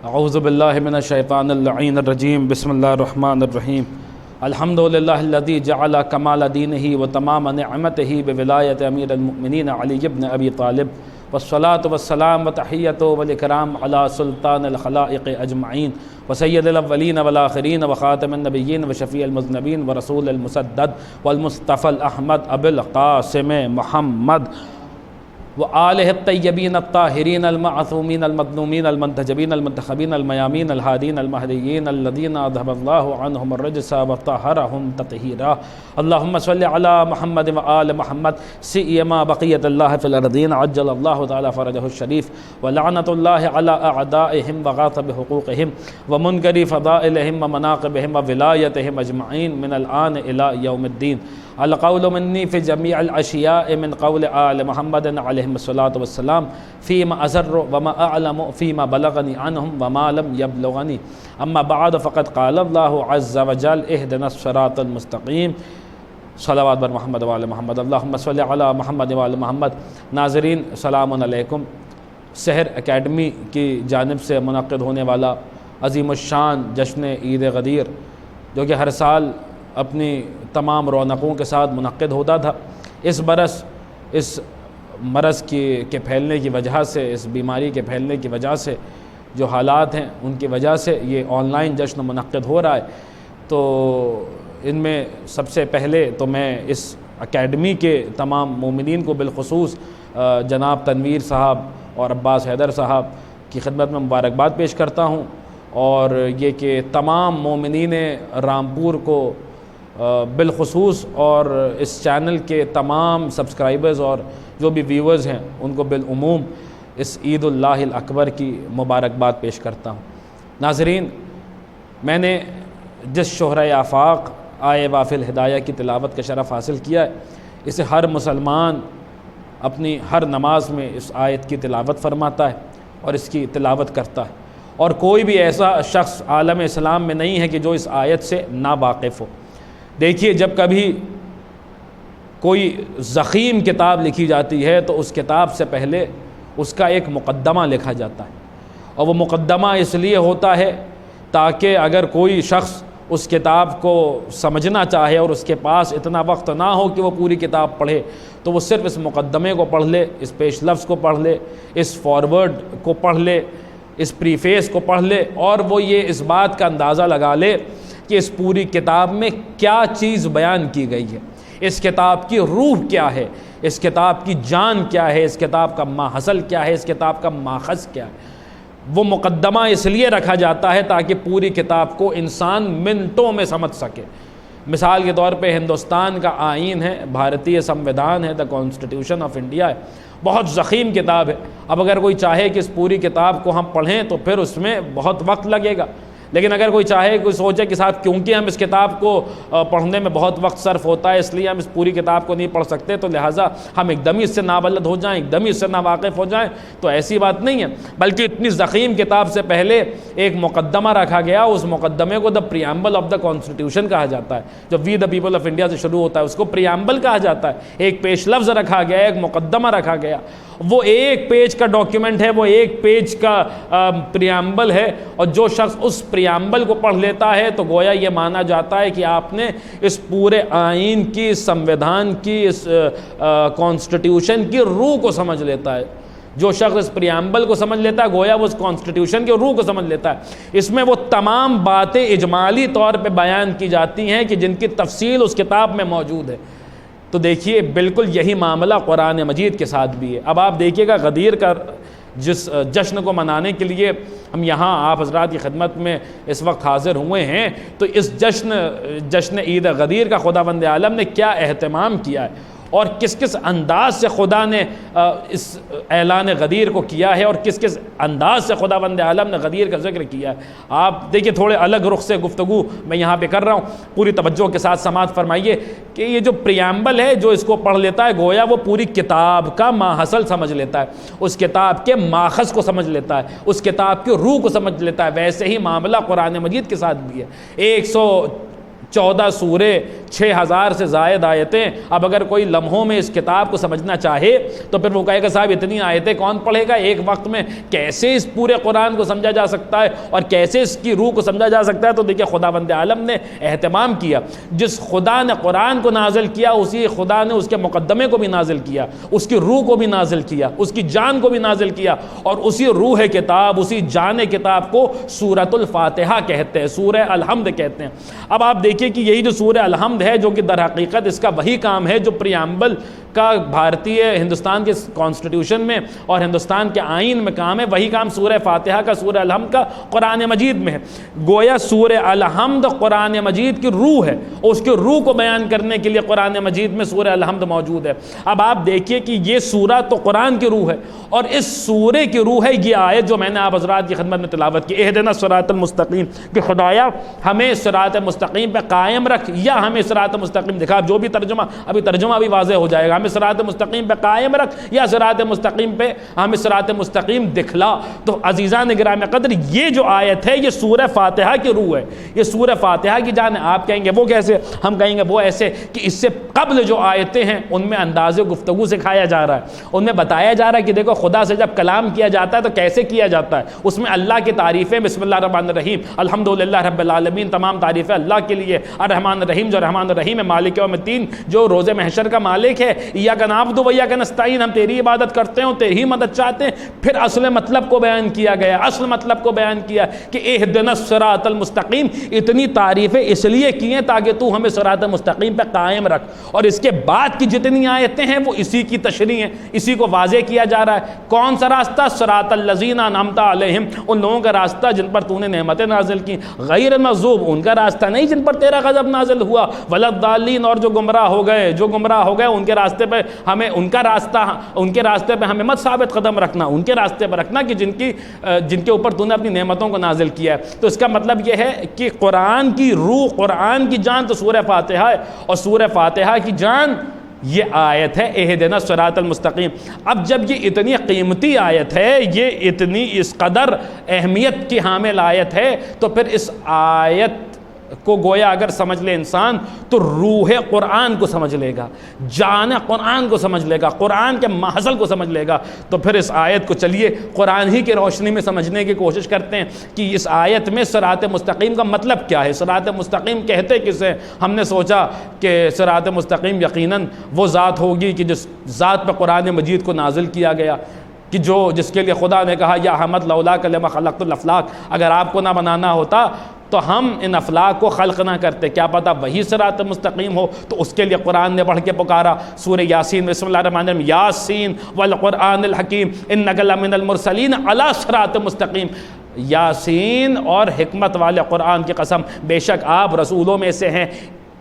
اعوذ باللہ من الشیطان اللعین الرجیم بسم اللہ الرحمن الرحیم الحمدللہ الذی جعل کمال دینہ و تمام نعمتہ بولایت امیر المؤمنین علی بن ابی طالب والصلاة والسلام وتحیۃ والاکرام علی سلطان الخلائق اجمعین وسید الاولین والآخرین وخاتم النبیین وشفیع المذنبین ورسول المسدد والمصطفى الاحمد ابو القاسم محمد وآلہ الطیبین الطاہرین المعصومین المظلومین المنتجبین المنتخبین المیامین الہادین المہدیین الذین اذھب اللہ عنہم الرجس وطہرہم تطہیرا اللہم صلی علی محمد وآل محمد سیما بقیت اللہ فی الارضین عجل اللہ تعالی فرجہ الشریف ولعنت اللہ علی اعدائہم وغاصب حقوقہم ومنکر فضائلہم ومناقبہم وولایتہم اجمعین من الآن الی یوم الدین القول منی فی جمیع الاشیاء من قول آل محمد علیہم الصلاۃ والسلام فیما اسر وما اعلم فیما بلغنی عنہم وما لم یبلغنی اما بعد فقد قال اللہ عز وجل اہدنا الصراط المستقیم صلوات بر محمد وآل محمد اللہم صلی علی محمد وآل محمد۔ ناظرین سلام علیکم۔ سحر اکیڈمی کی جانب سے منعقد ہونے والا عظیم الشان جشن عید غدیر جو کہ ہر سال اپنی تمام رونقوں کے ساتھ منعقد ہوتا تھا، اس برس اس مرض کے پھیلنے کی وجہ سے، اس بیماری کے پھیلنے کی وجہ سے جو حالات ہیں ان کی وجہ سے یہ آن لائن جشن منعقد ہو رہا ہے۔ تو ان میں سب سے پہلے تو میں اس اکیڈمی کے تمام مومنین کو بالخصوص جناب تنویر صاحب اور عباس حیدر صاحب کی خدمت میں مبارکباد پیش کرتا ہوں، اور یہ کہ تمام مومنین رامپور کو بالخصوص اور اس چینل کے تمام سبسکرائبرز اور جو بھی ویورز ہیں ان کو بالعموم اس عید اللہ الاکبر کی مبارکباد پیش کرتا ہوں۔ ناظرین، میں نے جس شہرۂ آفاق آئے وافل ہدایہ کی تلاوت کا شرف حاصل کیا ہے، اسے ہر مسلمان اپنی ہر نماز میں اس آیت کی تلاوت فرماتا ہے اور اس کی تلاوت کرتا ہے، اور کوئی بھی ایسا شخص عالم اسلام میں نہیں ہے کہ جو اس آیت سے ناواقف ہو۔ دیکھیے، جب کبھی کوئی ضخیم کتاب لکھی جاتی ہے تو اس کتاب سے پہلے اس کا ایک مقدمہ لکھا جاتا ہے، اور وہ مقدمہ اس لیے ہوتا ہے تاکہ اگر کوئی شخص اس کتاب کو سمجھنا چاہے اور اس کے پاس اتنا وقت نہ ہو کہ وہ پوری کتاب پڑھے، تو وہ صرف اس مقدمے کو پڑھ لے، اس پیش لفظ کو پڑھ لے، اس فارورڈ کو پڑھ لے، اس پریفیس کو پڑھ لے، اور وہ یہ اس بات کا اندازہ لگا لے کہ اس پوری کتاب میں کیا چیز بیان کی گئی ہے، اس کتاب کی روح کیا ہے، اس کتاب کی جان کیا ہے، اس کتاب کا ماحصل کیا ہے، اس کتاب کا ماخذ کیا ہے۔ وہ مقدمہ اس لیے رکھا جاتا ہے تاکہ پوری کتاب کو انسان منٹوں میں سمجھ سکے۔ مثال کے طور پہ ہندوستان کا آئین ہے، بھارتیہ سمویدھان ہے، دا کانسٹیٹیوشن آف انڈیا ہے، بہت ضخیم کتاب ہے۔ اب اگر کوئی چاہے کہ اس پوری کتاب کو ہم پڑھیں تو پھر اس میں بہت وقت لگے گا، لیکن اگر کوئی چاہے، کوئی سوچے کہ صاحب کیونکہ ہم اس کتاب کو پڑھنے میں بہت وقت صرف ہوتا ہے اس لیے ہم اس پوری کتاب کو نہیں پڑھ سکتے، تو لہٰذا ہم ایک دم ہی اس سے نابلد ہو جائیں، ایک دم ہی اس سے ناواقف ہو جائیں، تو ایسی بات نہیں ہے۔ بلکہ اتنی ضخیم کتاب سے پہلے ایک مقدمہ رکھا گیا، اس مقدمے کو دا پریامبل آف دا کانسٹیٹیوشن کہا جاتا ہے، جو وی دا پیپل آف انڈیا سے شروع ہوتا ہے، اس کو پریامبل کہا جاتا ہے۔ ایک پیش لفظ رکھا گیا، ایک مقدمہ رکھا گیا، وہ ایک پیج کا ڈاکیومنٹ ہے، وہ ایک پیج کا پریامبل ہے، اور جو شخص اس پریامبل کو پڑھ لیتا ہے تو گویا یہ مانا جاتا ہے کہ آپ نے اس پورے آئین کی، سمویدھان کی، اس کانسٹیٹیوشن کی روح کو سمجھ لیتا ہے۔ جو شخص اس پریامبل کو سمجھ لیتا ہے گویا وہ اس کانسٹیٹیوشن کی روح کو سمجھ لیتا ہے۔ اس میں وہ تمام باتیں اجمالی طور پہ بیان کی جاتی ہیں کہ جن کی تفصیل اس کتاب میں موجود ہے۔ تو دیکھیے، بالکل یہی معاملہ قرآن مجید کے ساتھ بھی ہے۔ اب آپ دیکھیے گا، غدیر کا جس جشن کو منانے کے لیے ہم یہاں آپ حضرات کی خدمت میں اس وقت حاضر ہوئے ہیں، تو اس جشن عید غدیر کا خداوند عالم نے کیا اہتمام کیا ہے، اور کس کس انداز سے خدا نے اس اعلان غدیر کو کیا ہے، اور کس کس انداز سے خداوند عالم نے غدیر کا ذکر کیا ہے۔ آپ دیکھیے، تھوڑے الگ رخ سے گفتگو میں یہاں پہ کر رہا ہوں، پوری توجہ کے ساتھ سماعت فرمائیے کہ یہ جو پریامبل ہے، جو اس کو پڑھ لیتا ہے گویا وہ پوری کتاب کا ماحصل سمجھ لیتا ہے، اس کتاب کے ماخذ کو سمجھ لیتا ہے، اس کتاب کی روح کو سمجھ لیتا ہے۔ ویسے ہی معاملہ قرآن مجید کے ساتھ بھی ہے۔ 14 سورے، 6000 سے زائد آیتیں. اب اگر کوئی لمحوں میں اس کتاب کو سمجھنا چاہے تو پھر وہ کہے گا صاحب اتنی آیتیں کون پڑھے گا ایک وقت میں، کیسے اس پورے قرآن کو سمجھا جا سکتا ہے اور کیسے اس کی روح کو سمجھا جا سکتا ہے. تو دیکھیں خداوند عالم نے اہتمام کیا، جس خدا نے قرآن کو نازل کیا اسی خدا نے اس کے مقدمے کو بھی نازل کیا، اس کی روح کو بھی نازل کیا، اس کی جان کو بھی نازل کیا، اور اسی روح کتاب، اسی جان کتاب کو سورۃ الفاتحہ کہتے ہیں، سورہ الحمد کہتے ہیں. اب آپ دیکھیے کہ یہی جو سورہ الحمد ہے جو کہ در حقیقت اس کا وہی کام ہے جو پریامبل کا بھارتی ہندوستان کے کانسٹیٹیوشن میں اور ہندوستان کے آئین میں کام ہے، وہی کام سورہ فاتحہ کا، سورہ الحمد کا قرآن مجید میں ہے. گویا سورہ الحمد قرآن مجید کی روح ہے، اور اس کی روح کو بیان کرنے کے لیے قرآن مجید میں سورہ الحمد موجود ہے. اب آپ دیکھیے کہ یہ سورہ تو قرآن کی روح ہے، اور اس سورے کی روح ہے یہ آیت جو میں نے آپ حضرات کی خدمت میں تلاوت کی، اہدنا الصراط المستقیم، کہ خدایا ہمیں صراط مستقیم پہ قائم رکھ یا ہمیں صراط مستقیم دکھا. جو بھی ترجمہ بھی واضح ہو جائے گا، ہمیں صراط مستقیم پہ قائم رکھ یا صراط مستقیم پہ ہمیں صراط مستقیم دکھلا. تو عزیزان گرامی قدر یہ جو آیت ہے یہ سورہ فاتحہ کی روح ہے، یہ سورہ فاتحہ کی جان ہے. آپ کہیں گے وہ کیسے؟ ہم کہیں گے وہ ایسے کہ اس سے قبل جو آیتیں ہیں ان میں انداز گفتگو سکھایا جا رہا ہے، ان میں بتایا جا رہا ہے کہ دیکھو خدا سے جب کلام کیا جاتا ہے تو کیسے کیا جاتا ہے. اس میں اللہ کی تعریفیں، بسم اللہ الرحمن الرحیم، الحمدللہ رب العالمین، تمام تعریفیں اللہ کے لیے، الرحمن الرحیم جو رحمان الرحیم ہے، مالک یوم الدین جو روز محشر کا مالک ہے، ایاک نعبد و ایاک نستعین، ہم تیری عبادت کرتے ہیں اور تیری ہی مدد چاہتے ہیں. پھر اصل مطلب کو بیان کیا گیا، اصل مطلب کو بیان کیا کہ اہدنا الصراط المستقیم. اتنی تعریفیں اس لیے کی ہیں تاکہ تو ہمیں صراط مستقیم پہ قائم رکھ، اور اس کے بعد کی جتنی آیتیں ہیں وہ اسی کی تشریح ہیں، اسی کو واضح کیا جا رہا ہے. کون سا راستہ؟ صراط الذین انعمت علیہم، ان لوگوں کا راستہ جن پر تو نے نعمتیں نازل کی، غیر المغضوب ان کا راستہ نہیں جن پر تیرا غضب نازل ہوا، ولا الضالین اور جو گمراہ ہو گئے ان کے راستے پہ ہمیں ان کے راستے پہ ہمیں مت ثابت قدم رکھنا، ان کے راستے پہ رکھنا کہ جن کے اوپر تو نے اپنی نعمتوں کو نازل کیا ہے. تو اس کا مطلب یہ ہے کہ قرآن کی روح، قرآن کی جان تو سورہ فاتحہ ہے، اور سورہ فاتحہ کی جان یہ آیت ہے اہدنا الصراط المستقیم. اب جب یہ اتنی قیمتی آیت ہے، یہ اتنی اس قدر اہمیت کی حامل آیت ہے، تو پھر اس آیت کو گویا اگر سمجھ لے انسان تو روح قرآن کو سمجھ لے گا، جان قرآن کو سمجھ لے گا، قرآن کے محصل کو سمجھ لے گا. تو پھر اس آیت کو چلیے قرآن ہی کی روشنی میں سمجھنے کی کوشش کرتے ہیں کہ اس آیت میں صراط مستقیم کا مطلب کیا ہے، صراط مستقیم کہتے کسے. ہم نے سوچا کہ صراط مستقیم یقیناً وہ ذات ہوگی کہ جس ذات پہ قرآن مجید کو نازل کیا گیا، کہ جس کے لیے خدا نے کہا یا حمد لولا کلمہ خلقت الافلاق، اگر آپ کو نہ بنانا ہوتا تو ہم ان افلاق کو خلق نہ کرتے. کیا پتہ وہی صراط مستقیم ہو، تو اس کے لیے قرآن نے پڑھ کے پکارا سورہ یاسین، بسم اللہ الرحمن الرحیم، یاسین والقرآن الحکیم انک لمن المرسلین علی صراط مستقیم. یاسین اور حکمت والے قرآن کی قسم، بے شک آپ رسولوں میں سے ہیں.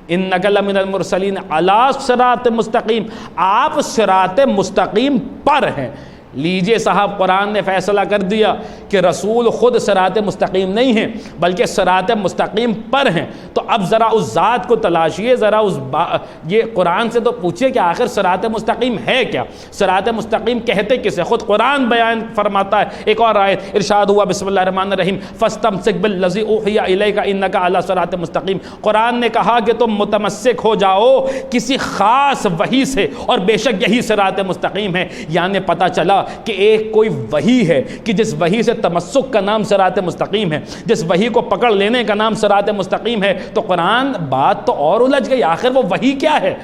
انک لمن المرسلین علی صراط مستقیم، آپ صراط مستقیم پر ہیں. لیجئے صاحب قرآن نے فیصلہ کر دیا کہ رسول خود صراط مستقیم نہیں ہیں بلکہ صراط مستقیم پر ہیں. تو اب ذرا اس ذات کو تلاشیے، ذرا یہ قرآن سے تو پوچھئے کہ آخر صراط مستقیم ہے کیا، صراط مستقیم کہتے کسے. خود قرآن بیان فرماتا ہے. ایک اور آیت ارشاد ہوا بسم اللہ الرحمن الرحیم، فاستمسک بالذی اوحی الیک انک علی صراط مستقیم. قرآن نے کہا کہ تم متمسک ہو جاؤ کسی خاص وحی سے، اور بے شک یہی صراط مستقیم ہے. یعنی پتہ چلا کہ ایک کوئی وحی ہے کہ جس وحی سے تمسک کا نام صراط مستقیم ہے، جس وحی کو پکڑ لینے کا نام صراط مستقیم ہے. تو قرآن بات تو اور الجھ گئی، آخر وہ وحی کیا ہے.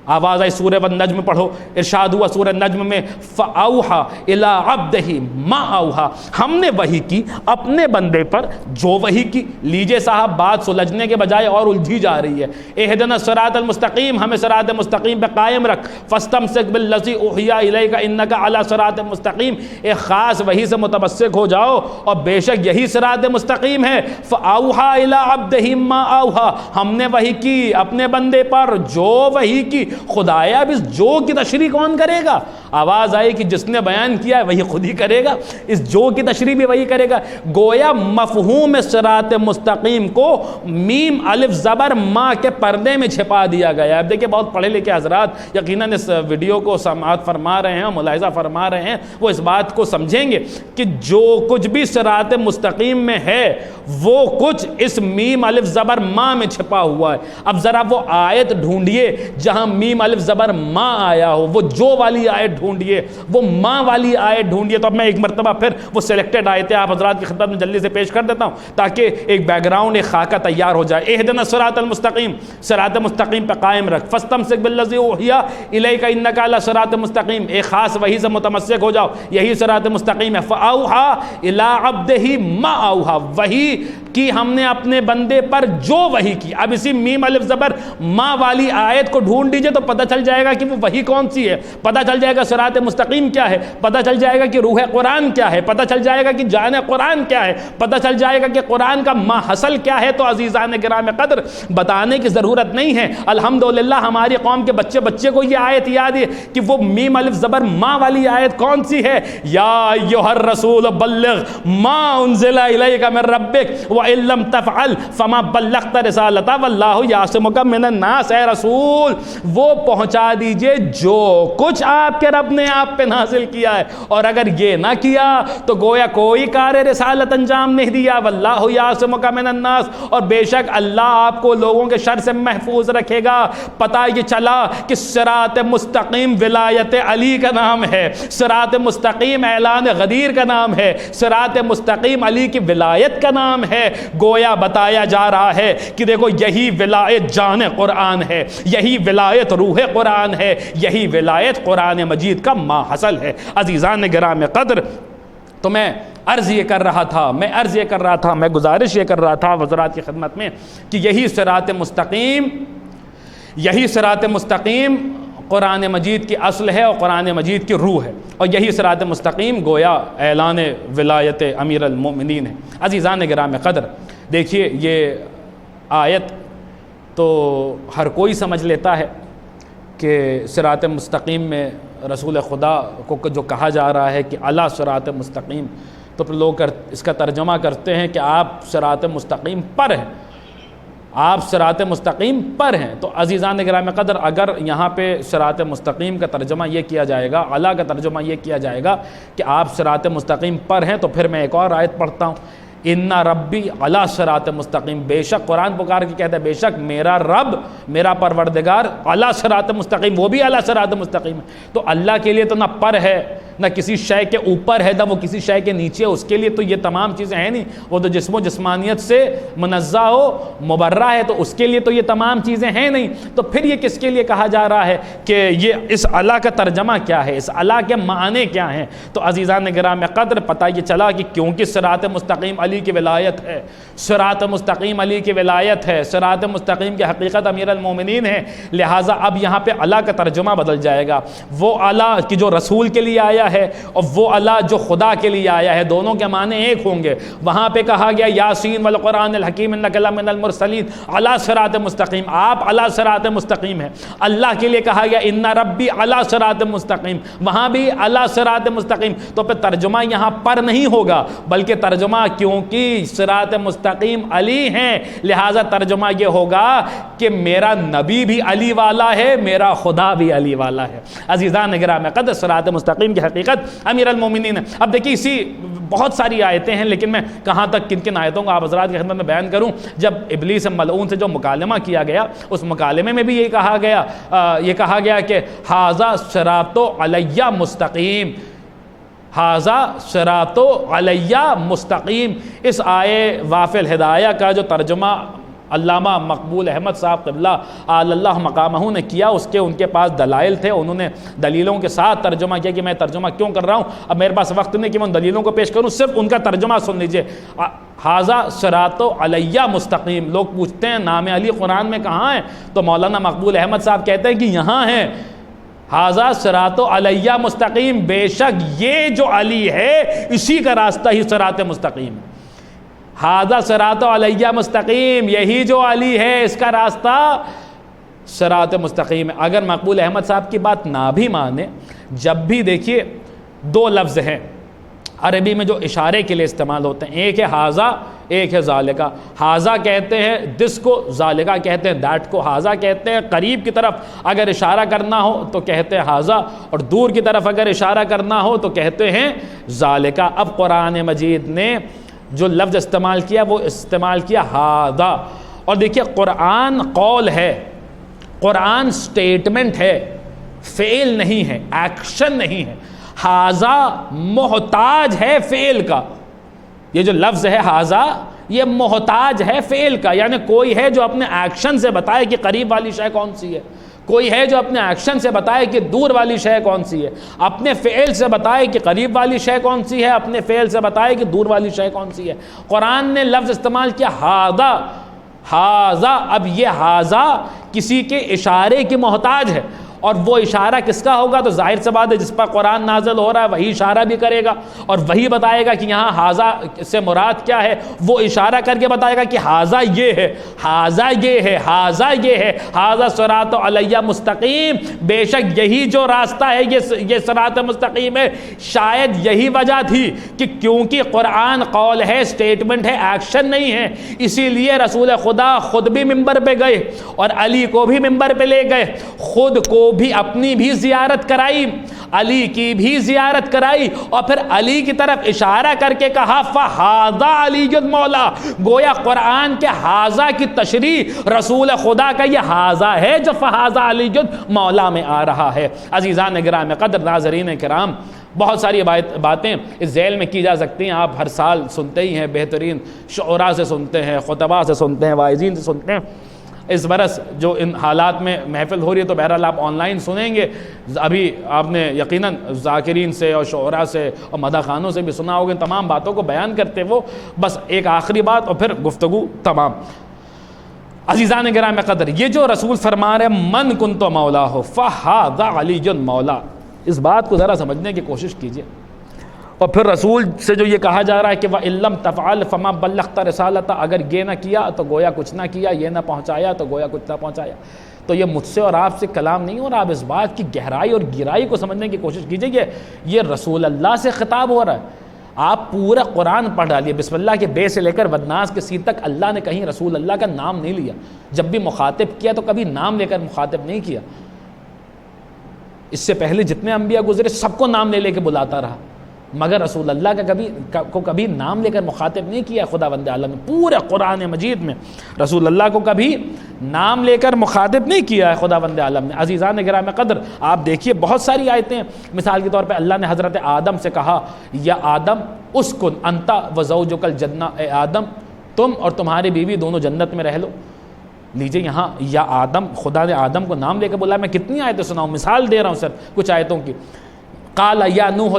آواز آئی سورہ النجم پڑھو، ارشاد ہوا سورہ النجم میں فَأَوْحَى إِلَىٰ عَبْدِهِ مَا أَوْحَىٰ، ہم نے وحی کی اپنے بندے پر جو وحی کی. لیجئے صاحب بات سلجھنے کے بجائے اور الجھی جا رہی ہے. اہدنا الصراط المستقیم، ہمیں صراط مستقیم پہ قائم رکھ. فاستمسک بالذی اوحی الیک انک علی صراط مستقیم، ایک خاص وحی سے متمسک ہو جاؤ اور بے شک یہی صراط مستقیم ہے. فَأَوْحَىٰ إِلَىٰ عَبْدِهِ مَا أَوْحَىٰ، ہم نے وحی کی اپنے بندے پر جو وحی کی، خدایا اب اس جو کی تشریح کون کرے گا؟ آواز آئی کہ جس نے بیان کیا ہے وہی خود ہی کرے گا، اس جو کی تشریح بھی وہی کرے گا۔ گویا مفہوم صراط مستقیم کو میم الف زبر ما کے پردے میں چھپا دیا گیا۔ اب دیکھیں بہت پڑھے لکھے حضرات یقیناً اس ویڈیو کو سماعت فرما رہے ہیں، ملاحظہ فرما رہے ہیں، وہ اس بات کو سمجھیں گے کہ جو کچھ بھی صراط مستقیم میں ہے وہ کچھ اس میم الف زبر ما میں چھپا ہوا ہے۔ اب ذرا وہ آیت ڈھونڈیے جہاں میم الف زبر ما آیا ہو، وہ جو والی آیت ڈھونڈیے، وہ ما والی آیت ڈھونڈیے۔ تو اب میں ایک مرتبہ پھر وہ سلیکٹڈ آیتیں آپ حضرات کی خدمت میں جلدی سے پیش کر دیتا ہوں تاکہ ایک بیک گراؤنڈ، ایک خاکہ تیار ہو جائے۔ اہدنا الصراط المستقیم، صراط مستقیم پہ قائم رکھ۔ فاستمسک بالذی اوحی الیک انک علی صراط مستقیم، ایک خاص وحی سے متمسک ہو جاؤ، یہی صراط مستقیم ہے۔ فاوحی الی عبدہ ما اوحی، وحی کی ہم نے اپنے بندے پر جو وحی کی۔ اب اسی میم الف زبر ما والی آیت کو ڈھونڈ دیجئے تو پتہ چل جائے گا کہ وہ وحی کون سی ہے، پتہ چل جائے گا صراط مستقیم کیا ہے، پتہ چل جائے گا کہ روح قرآن کیا ہے، پتہ چل جائے گا کہ جان قرآن کیا ہے، پتہ چل جائے گا کہ قرآن کا ماحصل کیا ہے۔ تو عزیزان گرام قدر بتانے کی ضرورت نہیں ہے، الحمدللہ ہماری قوم کے بچے کو یہ آیت یاد ہے کہ وہ میم الف زبر ما والی آیت کون سی ہے؟ یا ایھا الرسول بلغ ما انزل الیک من ربک وان لم تفعل فما بلغت رسالتہ واللہ یعصمک من الناس۔ اے رسول وہ پہنچا دیجئے جو کچھ آپ کے رب نے آپ پہ نازل کیا ہے، اور اگر یہ نہ کیا تو گویا کوئی کار رسالت انجام نہیں دیا۔ واللہ یعصمک من الناس، اور بے شک اللہ آپ کو لوگوں کے شر سے محفوظ رکھے گا۔ پتہ یہ چلا کہ صراط مستقیم ولایت علی کا نام ہے، صراط مستقیم اعلان غدیر کا نام ہے، صراط مستقیم علی کی ولایت کا نام ہے۔ گویا بتایا جا رہا ہے کہ دیکھو یہی ولایت جان قرآن ہے، یہی ولایت روح قرآن ہے، یہی ولایت قرآن مجید کا ماحصل ہے۔ عزیزان گرام قدر، تو میں عرض یہ کر رہا تھا، میں گزارش یہ کر رہا تھا حضرات کی خدمت میں کہ یہی صراط مستقیم قرآن مجید کی اصل ہے اور قرآن مجید کی روح ہے، اور یہی صراط مستقیم گویا اعلان ولایت امیر المؤمنین ہے۔ عزیزان گرام قدر، دیکھیے یہ آیت تو ہر کوئی سمجھ لیتا ہے کہ صراط مستقیم میں رسول خدا کو جو کہا جا رہا ہے کہ اعلیٰ صراط مستقیم، تو پھر لوگ اس کا ترجمہ کرتے ہیں کہ آپ صراط مستقیم پر ہیں، آپ صراط مستقیم پر ہیں۔ تو عزیزان گرام قدر، اگر یہاں پہ صراط مستقیم کا ترجمہ یہ کیا جائے گا، اعلیٰ کا ترجمہ یہ کیا جائے گا کہ آپ صراط مستقیم پر ہیں، تو پھر میں ایک اور آیت پڑھتا ہوں، ان ربی علی صراط مستقیم، بے شک قرآن پکار کے کہتا ہے بے شک میرا رب، میرا پروردگار علی صراط مستقیم، وہ بھی علی صراط مستقیم ہے۔ تو اللہ کے لیے تو نہ پر ہے، نہ کسی شے کے اوپر ہے، نہ وہ کسی شے کے نیچے، اس کے لیے تو یہ تمام چیزیں ہیں نہیں، وہ تو جسم و جسمانیت سے منزہ ہو، مبرہ ہے، تو اس کے لیے تو یہ تمام چیزیں ہیں نہیں۔ تو پھر یہ کس کے لیے کہا جا رہا ہے کہ یہ اس اللہ کا ترجمہ کیا ہے، اس اللہ کے معنی کیا ہیں؟ تو عزیزان گرام قدر پتہ یہ چلا کہ کیونکہ صراط مستقیم علی کی ولایت ہے، صراط مستقیم علی کی ولایت ہے، صراط مستقیم کی حقیقت امیر المومنین ہے، لہٰذا اب یہاں پہ اللہ کا ترجمہ بدل جائے گا۔ وہ اللہ کی جو رسول کے لیے آیا ہے اور وہ اللہ جو خدا کے لیے آیا ہے، دونوں کے معنی ایک ہوں گے۔ وہاں پہ کہا گیا یاسین والقرآن الحکیم انک لمن المرسلین علی صراط مستقیم، آپ علی صراط مستقیم ہیں۔ اللہ کے لیے کہا گیا ان ربی علی صراط مستقیم، وہاں بھی علی صراط مستقیم۔ تو پھر ترجمہ یہاں پر نہیں ہوگا، بلکہ ترجمہ کیونکہ صراط مستقیم علی ہیں، لہٰذا ترجمہ یہ ہوگا کہ میرا نبی بھی علی والا ہے، میرا خدا بھی علی والا ہے۔ عزیزان گرام قدر، صراط مستقیم کی حقیقت امیر المومنین ہے۔ اب دیکھیے اسی بہت ساری آیتیں ہیں، لیکن میں کہاں تک کن کن آیتوں کو آپ حضرات کی خدمت میں بیان کروں۔ جب ابلیس ملعون سے جو مکالمہ کیا گیا، اس مکالمے میں بھی یہ کہا گیا کہ ھذا صراط علی مستقیم، ھذا صراط علی مستقیم۔ اس آئے وافل ہدایہ کا جو ترجمہ علامہ مقبول احمد صاحب قبلہ اعلی اللہ مقامہ نے کیا، ان کے پاس دلائل تھے، انہوں نے دلیلوں کے ساتھ ترجمہ کیا کہ میں ترجمہ کیوں کر رہا ہوں، اب میرے پاس وقت نہیں کہ میں ان دلیلوں کو پیش کروں، صرف ان کا ترجمہ سن لیجئے۔ ھذا صراط علی مستقیم، لوگ پوچھتے ہیں نام علی قرآن میں کہاں ہے، تو مولانا مقبول احمد صاحب کہتے ہیں کہ یہاں ہیں، ھذا صراط علی مستقیم، بے شک یہ جو علی ہے اسی کا راستہ ہی صراط مستقیم ہے۔ ھذا صراط علی مستقیم، یہی جو علی ہے اس کا راستہ صراط مستقیم ہے۔ اگر مقبول احمد صاحب کی بات نہ بھی مانے، جب بھی دیکھیے دو لفظ ہیں عربی میں جو اشارے کے لیے استعمال ہوتے ہیں، ایک ہے ہاذا، ایک ہے ذالکا۔ ہاذا کہتے ہیں دس کو، ذالکا کہتے ہیں دیٹ کو۔ ہاذا کہتے ہیں قریب کی طرف اگر اشارہ کرنا ہو تو کہتے ہیں ہاذا، اور دور کی طرف اگر اشارہ کرنا ہو تو کہتے ہیں ذالکا۔ اب قرآن مجید نے جو لفظ استعمال کیا وہ استعمال کیا ہاذا۔ اور دیکھیے قرآن قول ہے، قرآن سٹیٹمنٹ ہے، فعل نہیں ہے، ایکشن نہیں ہے۔ ہاذا محتاج ہے فعل کا، یہ جو لفظ ہے ہاذا یہ محتاج ہے فعل کا، یعنی کوئی ہے جو اپنے ایکشن سے بتائے کہ قریب والی شے کون سی ہے، کوئی ہے جو اپنے ایکشن سے بتائے کہ دور والی شے کون سی ہے، اپنے فعل سے بتائے کہ قریب والی شے کون سی ہے، اپنے فعل سے بتائے کہ دور والی شے کون سی ہے۔ قرآن نے لفظ استعمال کیا ہاذا، ہاذا۔ اب یہ ہاذا کسی کے اشارے کی محتاج ہے، اور وہ اشارہ کس کا ہوگا؟ تو ظاہر سی بات ہے جس پر قرآن نازل ہو رہا ہے وہی اشارہ بھی کرے گا، اور وہی بتائے گا کہ یہاں ہاذا سے مراد کیا ہے، وہ اشارہ کر کے بتائے گا کہ ہاذا یہ ہے، ہاذا یہ ہے، ہاذا یہ ہے، ہاذا صراط علیہ مستقیم، بے شک یہی جو راستہ ہے یہ صراط مستقیم ہے۔ شاید یہی وجہ تھی کہ کیونکہ قرآن قول ہے، سٹیٹمنٹ ہے، ایکشن نہیں ہے، اسی لیے رسول خدا خود بھی ممبر پہ گئے اور علی کو بھی ممبر پہ لے گئے، خود کو بھی اپنی بھی زیارت کرائی، علی کی بھی زیارت کرائی، اور پھر علی کی طرف اشارہ کر کے کہا فہذا علی مولا۔ گویا قرآن کے ہاذا کی تشریح رسول خدا کا یہ ہاذا ہے جو فہذا علی مولا میں آ رہا ہے۔ عزیزان گرامی قدر، ناظرین کرام، بہت ساری باتیں اس ذیل میں کی جا سکتی ہیں، آپ ہر سال سنتے ہی ہیں، بہترین شعراء سے سنتے ہیں، خطباء سے سنتے ہیں، واعظین سے سنتے ہیں۔ اس برس جو ان حالات میں محفل ہو رہی ہے تو بہرحال آپ آن لائن سنیں گے، ابھی آپ نے یقیناً ذاکرین سے اور شعراء سے اور مدح خانوں سے بھی سنا ہوگا، ان تمام باتوں کو بیان کرتے وہ بس ایک آخری بات اور پھر گفتگو تمام۔ عزیزان گرامی قدر، یہ جو رسول فرما رہے من کنت مولا ہو فہذا علی مولا، اس بات کو ذرا سمجھنے کی کوشش کیجئے۔ اور پھر رسول سے جو یہ کہا جا رہا ہے کہ وَإِن لَّمْ تَفْعَلْ فَمَا بَلَّغْتَ رِسَالَتَهُ، اگر یہ نہ کیا تو گویا کچھ نہ کیا، یہ نہ پہنچایا تو گویا کچھ نہ پہنچایا۔ تو یہ مجھ سے اور آپ سے کلام نہیں ہو رہا، آپ اس بات کی گہرائی اور گہرائی کو سمجھنے کی کوشش کیجئے کہ یہ رسول اللہ سے خطاب ہو رہا ہے۔ آپ پورا قرآن پڑھ ڈالیے، بسم اللہ کے بے سے لے کر ودناس کے سی تک اللہ نے کہیں رسول اللہ کا نام نہیں لیا، جب بھی مخاطب کیا تو کبھی نام لے کر مخاطب نہیں کیا۔ اس سے پہلے جتنے انبیاء گزرے سب کو نام لے کے بلاتا رہا، مگر رسول اللہ کا کبھی نام لے کر مخاطب نہیں کیا خداوند عالم نے۔ پورے قرآن مجید میں رسول اللہ کو کبھی نام لے کر مخاطب نہیں کیا ہے خداوند عالم نے۔ عزیزان گرامی قدر، آپ دیکھیے بہت ساری آیتیں، مثال کے طور پہ اللہ نے حضرت آدم سے کہا یا آدم اسکن انت و زوجک الجنہ، اے آدم تم اور تمہاری بیوی دونوں جنت میں رہ لو۔ لیجئے یہاں یا آدم، خدا نے آدم کو نام لے کے بولا۔ میں کتنی آیتیں سناؤں، مثال دے رہا ہوں صرف کچھ آیتوں کی۔ قال یا نوح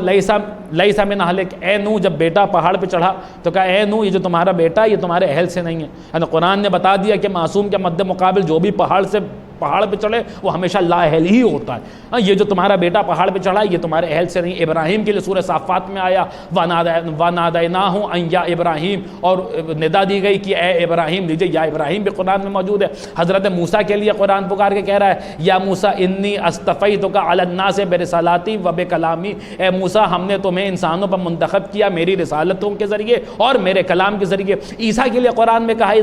لیس من اہلک، اے نوح جب بیٹا پہاڑ پہ چڑھا تو کہا اے نوح یہ جو تمہارا بیٹا یہ تمہارے اہل سے نہیں ہے۔ یعنی قرآن نے بتا دیا کہ معصوم کے مد مقابل جو بھی پہاڑ پہ چڑھے وہ ہمیشہ لا اہل ہی ہوتا ہے۔ یہ جو تمہارا بیٹا پہاڑ پہ چڑھا یہ تمہارے اہل سے نہیں۔ ابراہیم کے لیے سورہ صافات میں آیا وَنَادَيْنَاهُ أَن يَا إِبْرَاهِيمُ، اور ندا دی گئی کہ اے ابراہیم۔ لیجیے یا ابراہیم بھی قرآن میں موجود ہے۔ حضرت موسیٰ کے لیے قرآن پکار کے کہہ رہا ہے یا موسیٰ انی اصطفیتک علی الناس برسالاتی و بکلامی، اے موسیٰ ہم نے تمہیں انسانوں پر منتخب کیا میری رسالتوں کے ذریعے اور میرے کلام کے ذریعے۔ عیسیٰ کے لیے قرآن میں کہا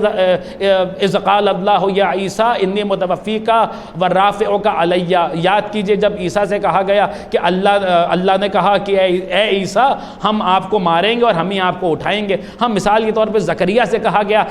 اذ قال اللہ یا عیسیٰ انی متوفیک ورافعک علیہ، یاد کیجئے جب عیسیٰ سے کہا گیا کہ اللہ نے کہا کہ اے عیسیٰ ہم آپ کو ماریں گے اور ہم ہی آپ کو اٹھائیں گے۔ ہم مثال کے طور پہ زکریا سے کہا گیا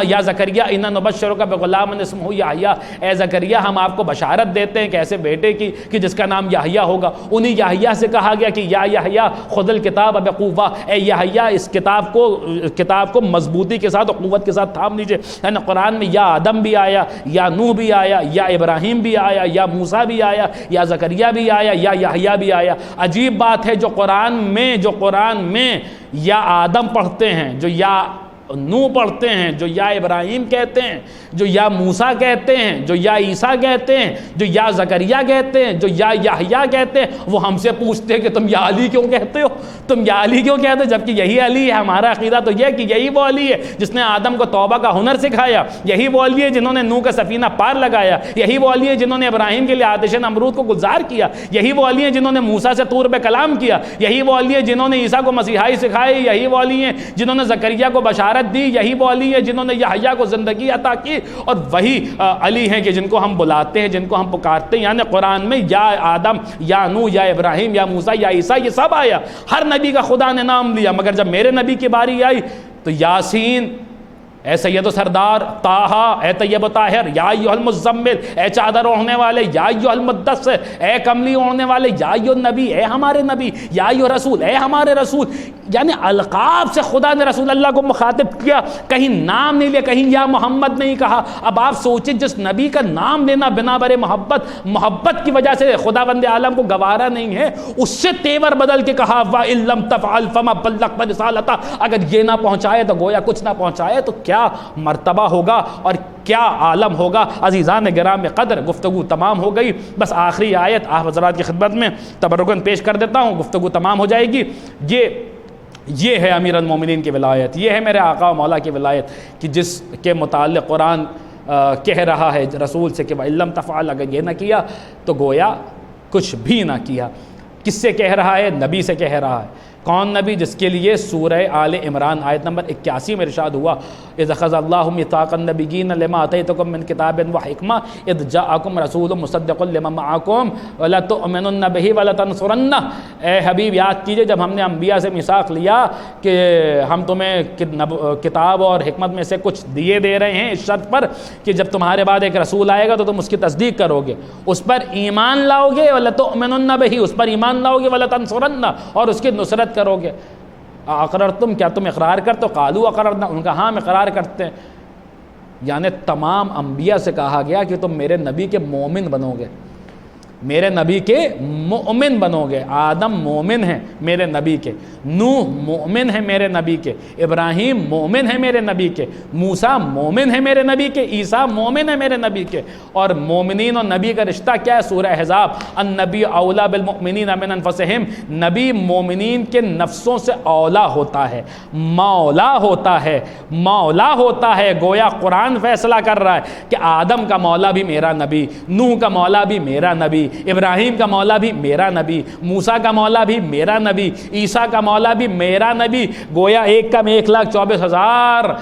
یا زکریا انا نبشرک بغلام اسمہ یحییٰ، اے زکریا ہم آپ کو بشارت دیتے ہیں کہ ایسے بیٹے کی کہ جس کا نام یحییٰ ہوگا۔ انہی یحییٰ سے کہا گیا کہ یا یحییٰ خذ الکتاب بقوہ، اے یحییٰ اس کتاب کو مضبوطی کے ساتھ اور قوت کے ساتھ تھام لیجئے۔ یعنی قرآن میں یا آدم بھی آیا، یا نوح بھی آیا، یا ابراہیم بھی آیا، یا موسیٰ بھی آیا، یا زکریا بھی آیا، یا یحییٰ بھی آیا۔ عجیب بات ہے جو قرآن میں یا آدم پڑھتے ہیں، جو یا نو پڑھتے ہیں، جو یا ابراہیم کہتے ہیں، جو یا موسیٰ کہتے ہیں، جو یا عیسیٰ کہتے ہیں، جو یا زکریا کہتے ہیں، جو یا یحییٰ کہتے ہیں، وہ ہم سے پوچھتے ہیں کہ تم یا علی کیوں کہتے ہو، تم یا علی کیوں کہتے ہو، جبکہ یہی علی ہے۔ ہمارا عقیدہ تو یہ ہے کہ یہی وہ علی ہے جس نے آدم کو توبہ کا ہنر سکھایا، یہی وہ علی ہے جنہوں نے نوح کا سفینہ پار لگایا، یہی وہ علی ہے جنہوں نے ابراہیم کے لیے آتش نمرود کو گلزار کیا، یہی وہ علی ہے جنہوں نے موسیٰ سے طور پہ کلام کیا، یہی وہ علی ہے جنہوں نے عیسیٰ کو مسیحائی سکھائی، یہی وہ علی ہیں جنہوں نے زکریا کو بشارت دی، یہی وہ علی ہے جنہوں نے یحییٰ کو زندگی عطا کی، اور وہی علی ہیں کہ جن کو ہم بلاتے ہیں، جن کو ہم پکارتے ہیں۔ یعنی قرآن میں یا آدم، یا نوح، یا ابراہیم، یا موسیٰ، یا عیسیٰ، یہ سب آیا، ہر نبی کا خدا نے نام لیا، مگر جب میرے نبی کی باری آئی تو یاسین، اے سید و سردار، طٰہٰ، اے طیب و طاہر، یا ایھا المزمل، اے چادر اوڑھنے والے، یا ایھا المدثر، اے کملی اوڑھنے والے، یا ایھا النبی، اے ہمارے نبی، یا ایھا رسول، اے ہمارے رسول۔ یعنی القاب سے خدا نے رسول اللہ کو مخاطب کیا، کہیں نام نہیں لیا، کہیں یا محمد نہیں کہا۔ اب آپ سوچیں جس نبی کا نام لینا بنا بر محبت کی وجہ سے خداوند عالم کو گوارا نہیں ہے، اس سے تیور بدل کے کہا وَإِن لَّمْ تَفْعَلْ فَمَا بَلَّغْتَ رِسَالَتَهُ، اگر یہ نہ پہنچائے تو گویا کچھ نہ پہنچائے، تو کیا مرتبہ ہوگا اور کیا عالم ہوگا۔ عزیزان گرام قدر، گفتگو تمام ہو گئی، بس آخری آیت آپ حضرات کی خدمت میں تبرکاً پیش کر دیتا ہوں، گفتگو تمام ہو جائے گی۔ یہ ہے امیر المومنین کی ولایت، یہ ہے میرے آقا و مولا کی ولایت، کہ جس کے متعلق قرآن کہہ رہا ہے رسول سے کہ وَإِن لَّمْ تَفْعَلْ، اگر یہ نہ کیا تو گویا کچھ بھی نہ کیا۔ کس سے کہہ رہا ہے؟ نبی سے کہہ رہا ہے۔ کون نبی؟ جس کے لیے سورہ آل عمران آیت نمبر 81 میں ارشاد ہوا اذ اخذ اللہ میثاق النبیین لما آتیتکم من کتاب وحکمہ اذ جاءکم رسول مصدق لما معکم ولتؤمنن بہ ولتنصرنہ۔ اے حبیب یاد کیجئے جب ہم نے انبیاء سے میثاق لیا کہ ہم تمہیں کتاب اور حکمت میں سے کچھ دے رہے ہیں، اس شرط پر کہ جب تمہارے بعد ایک رسول آئے گا تو تم اس کی تصدیق کرو گے، اس پر ایمان لاؤ گے، ولتؤمنن بہ، اس پر ایمان لاؤ گے، ولتنصرنہ، اور اس کی نصرت کرو گے۔ اقررتم، کیا تم اقرار کرتے ہو؟ قالوا اقررنا، ان کا ہاں ہم اقرار کرتے ہیں۔ یعنی تمام انبیاء سے کہا گیا کہ تم میرے نبی کے مومن بنو گے، میرے نبی کے مومن بنو گے۔ آدم مومن ہیں میرے نبی کے، نوح مومن ہیں میرے نبی کے، ابراہیم مومن ہیں میرے نبی کے، موسیٰ مومن ہیں میرے نبی کے، عیسیٰ مومن ہیں میرے نبی کے۔ اور مومنین اور نبی کا رشتہ کیا ہے؟ سورہ احزاب، النبی اولیٰ بالمؤمنین من انفسہم، نبی مومنین کے نفسوں سے اولیٰ ہوتا ہے، مولا ہوتا ہے، مولا ہوتا ہے۔ گویا قرآن فیصلہ کر رہا ہے کہ آدم کا مولا بھی میرا نبی، نوح کا مولا بھی میرا نبی، ابراہیم کا مولا بھی میرا نبی، موسیٰ کا مولا بھی میرا نبی، عیسیٰ کا مولا بھی میرا نبی۔ گویا 1,24,000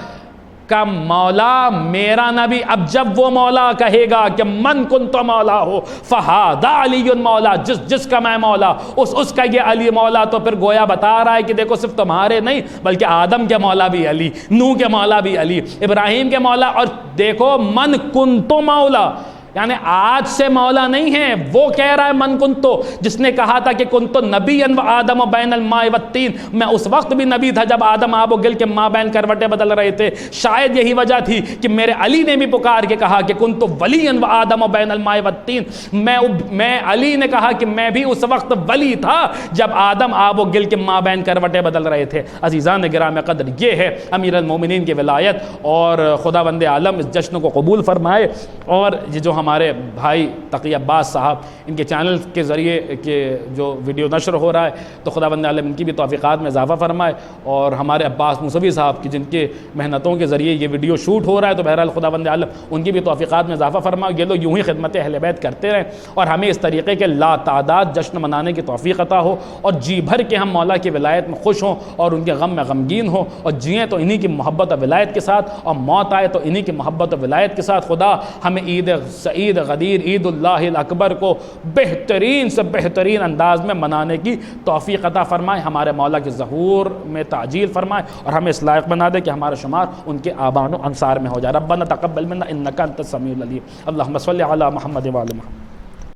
کا مولا میرا نبی۔ اب جب وہ مولا کہے گا کہ من کنت مولا ہو فہذا علی مولا، جس کا میں مولا اس کا یہ علی مولا، تو پھر گویا بتا رہا ہے کہ دیکھو صرف تمہارے نہیں بلکہ آدم کے مولا بھی علی، نوح کے مولا بھی علی، ابراہیم کے مولا، اور دیکھو من کنت مولا، یعنی آج سے مولا نہیں ہے، وہ کہہ رہا ہے من کنتو، جس نے کہا تھا کہ کنتو نبی و آدم و بین الماء والتین، میں اس وقت بھی نبی تھا جب آدم آب و گل کے ماں بین کروٹیں بدل رہے تھے۔ شاید یہی وجہ تھی کہ میرے علی نے بھی پکار کے کہا کہ کنتو ولی و آدم و بین الماء والتین، میں علی نے کہا کہ میں بھی اس وقت ولی تھا جب آدم آب و گل کے ماں بین کروٹیں بدل رہے تھے۔ عزیزان گرامی قدر، یہ ہے امیر المومنین کی ولایت، اور خداوند عالم اس جشن کو قبول فرمائے، اور یہ جو ہمارے بھائی تقی عباس صاحب، ان کے چینل کے ذریعے کہ جو ویڈیو نشر ہو رہا ہے، تو خداوند عالم ان کی بھی توفیقات میں اضافہ فرمائے، اور ہمارے عباس موسوی صاحب کی جن کے محنتوں کے ذریعے یہ ویڈیو شوٹ ہو رہا ہے، تو بہرحال خداوند عالم ان کی بھی توفیقات میں اضافہ فرمائے۔ یہ لوگ یوں ہی خدمت اہل بیت کرتے رہیں، اور ہمیں اس طریقے کے لا تعداد جشن منانے کی توفیق عطا ہو، اور جی بھر کے ہم مولا کی ولایت میں خوش ہوں اور ان کے غم میں غمگین ہوں، اور جئیں تو انہی کی محبت و ولایت کے ساتھ، اور موت آئے تو انہی کی محبت و ولایت کے ساتھ۔ خدا ہمیں عید سعید غدیر، عید اللہ الاکبر کو بہترین سے بہترین انداز میں منانے کی توفیق عطا فرمائے، ہمارے مولا کے ظہور میں تعجیل فرمائے، اور ہمیں اس لائق بنا دے کہ ہمارا شمار ان کے آبان و انصار میں ہو جائے۔ ربنا تقبل منا انک انت السمیع العلیم، اللہم صلی علی محمد وعلی محمد۔